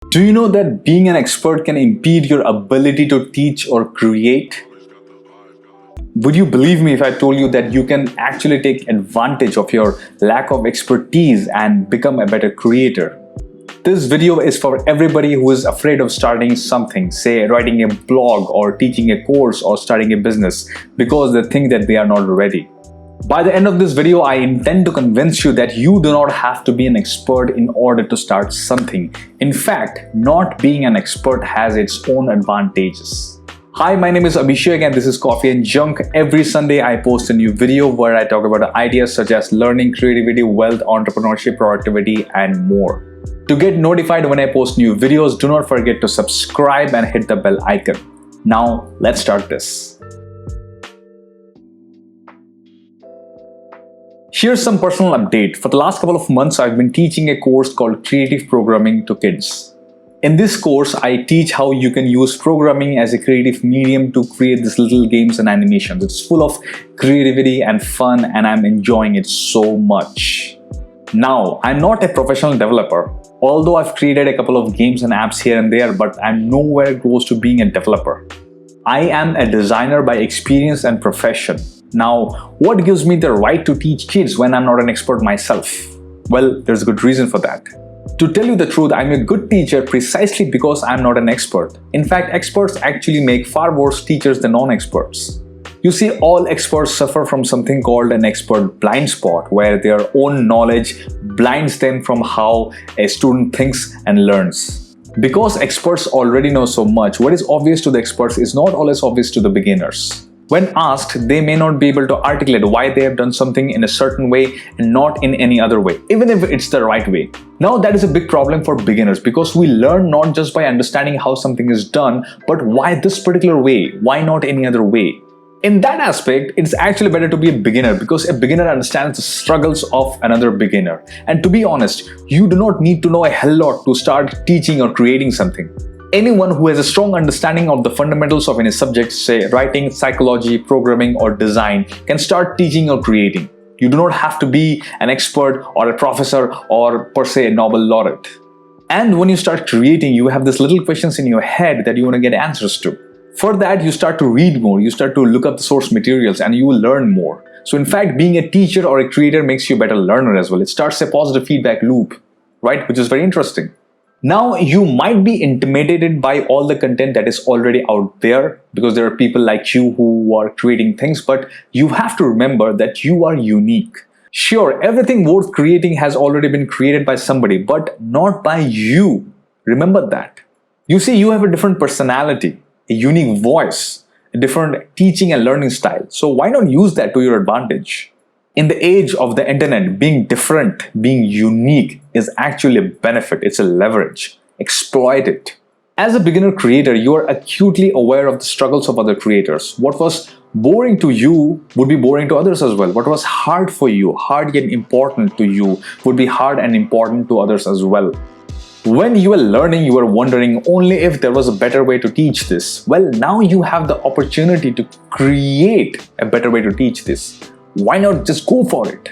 Do you know that being an expert can impede your ability to teach or create? Would you believe me if I told you that you can actually take advantage of your lack of expertise and become a better creator? This video is for everybody who is afraid of starting something, say writing a blog or teaching a course or starting a business, because they think that they are not ready. By the end of this video, I intend to convince you that you do not have to be an expert in order to start something. In fact, not being an expert has its own advantages. Hi, my name is Abhishek and this is Coffee and Junk. Every Sunday I post a new video where I talk about ideas such as learning, creativity, wealth, entrepreneurship, productivity, and more. To get notified when I post new videos, do not forget to subscribe and hit the bell icon. Now, let's start this. Here's some personal update. For the last couple of months, I've been teaching a course called Creative Programming to kids. In this course, I teach how you can use programming as a creative medium to create these little games and animations. It's full of creativity and fun, and I'm enjoying it so much. Now, I'm not a professional developer, although I've created a couple of games and apps here and there, but I'm nowhere close to being a developer. I am a designer by experience and profession. Now, what gives me the right to teach kids when I'm not an expert myself? Well, there's a good reason for that. To tell you the truth, I'm a good teacher precisely because I'm not an expert. In fact, experts actually make far worse teachers than non-experts. You see, all experts suffer from something called an expert blind spot, where their own knowledge blinds them from how a student thinks and learns. Because experts already know so much, what is obvious to the experts is not always obvious to the beginners. When asked, they may not be able to articulate why they have done something in a certain way and not in any other way, even if it's the right way. Now, that is a big problem for beginners because we learn not just by understanding how something is done, but why this particular way, why not any other way. In that aspect, it's actually better to be a beginner because a beginner understands the struggles of another beginner. And to be honest, you do not need to know a hell lot to start teaching or creating something. Anyone who has a strong understanding of the fundamentals of any subject, say writing, psychology, programming, or design, can start teaching or creating. You do not have to be an expert or a professor or per se a Nobel laureate. And when you start creating, you have these little questions in your head that you want to get answers to. For that, you start to read more, you start to look up the source materials, and you will learn more. So in fact, being a teacher or a creator makes you a better learner as well. It starts a positive feedback loop, right? Which is very interesting. Now, you might be intimidated by all the content that is already out there because there are people like you who are creating things, but you have to remember that you are unique. Sure, everything worth creating has already been created by somebody, but not by you. Remember that. You see, you have a different personality, a unique voice, a different teaching and learning style. So why not use that to your advantage? In the age of the internet, being different, being unique is actually a benefit. It's a leverage. Exploit it. As a beginner creator, you are acutely aware of the struggles of other creators. What was boring to you would be boring to others as well. What was hard for you, hard yet important to you, would be hard and important to others as well. When you are learning, you are wondering only if there was a better way to teach this. Well, now you have the opportunity to create a better way to teach this. Why not just go for it?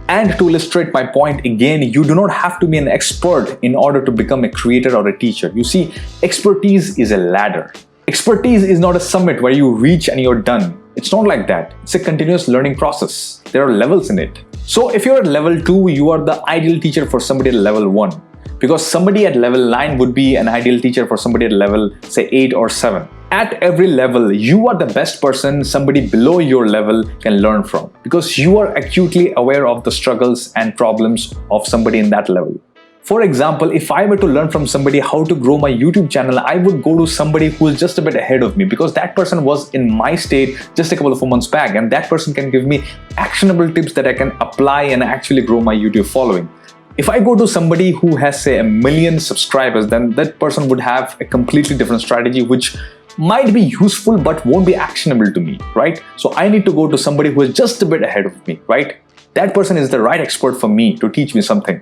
And to illustrate my point again, you do not have to be an expert in order to become a creator or a teacher. You see, expertise is a ladder. Expertise is not a summit where you reach and you're done. It's not like that. It's a continuous learning process. There are levels in it. So if you're at level 2, you are the ideal teacher for somebody at level 1. Because somebody at level 9 would be an ideal teacher for somebody at level, say, 8 or 7. At every level, you are the best person somebody below your level can learn from because you are acutely aware of the struggles and problems of somebody in that level. For example, if I were to learn from somebody how to grow my YouTube channel, I would go to somebody who is just a bit ahead of me because that person was in my state just a couple of months back, and that person can give me actionable tips that I can apply and actually grow my YouTube following. If I go to somebody who has, say, 1 million subscribers, then that person would have a completely different strategy which might be useful but won't be actionable to me, right? So I need to go to somebody who is just a bit ahead of me, right? That person is the right expert for me to teach me something.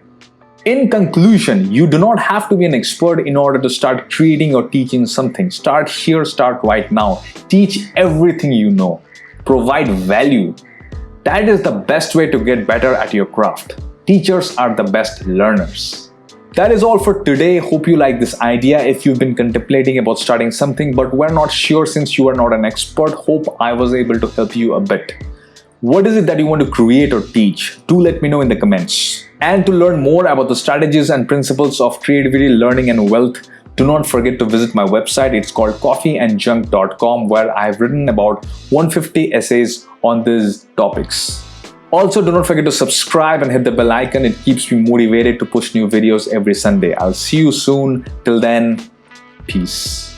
In conclusion, you do not have to be an expert in order to start creating or teaching something. Start here, start right now. Teach everything you know. Provide value. That is the best way to get better at your craft. Teachers are the best learners. That is all for today. Hope you like this idea. If you've been contemplating about starting something but were not sure since you are not an expert, hope I was able to help you a bit. What is it that you want to create or teach? Do let me know in the comments. And to learn more about the strategies and principles of creativity, learning and wealth, do not forget to visit my website. It's called coffeeandjunk.com, where I've written about 150 essays on these topics. Also, do not forget to subscribe and hit the bell icon. It keeps me motivated to push new videos every Sunday. I'll see you soon. Till then, peace.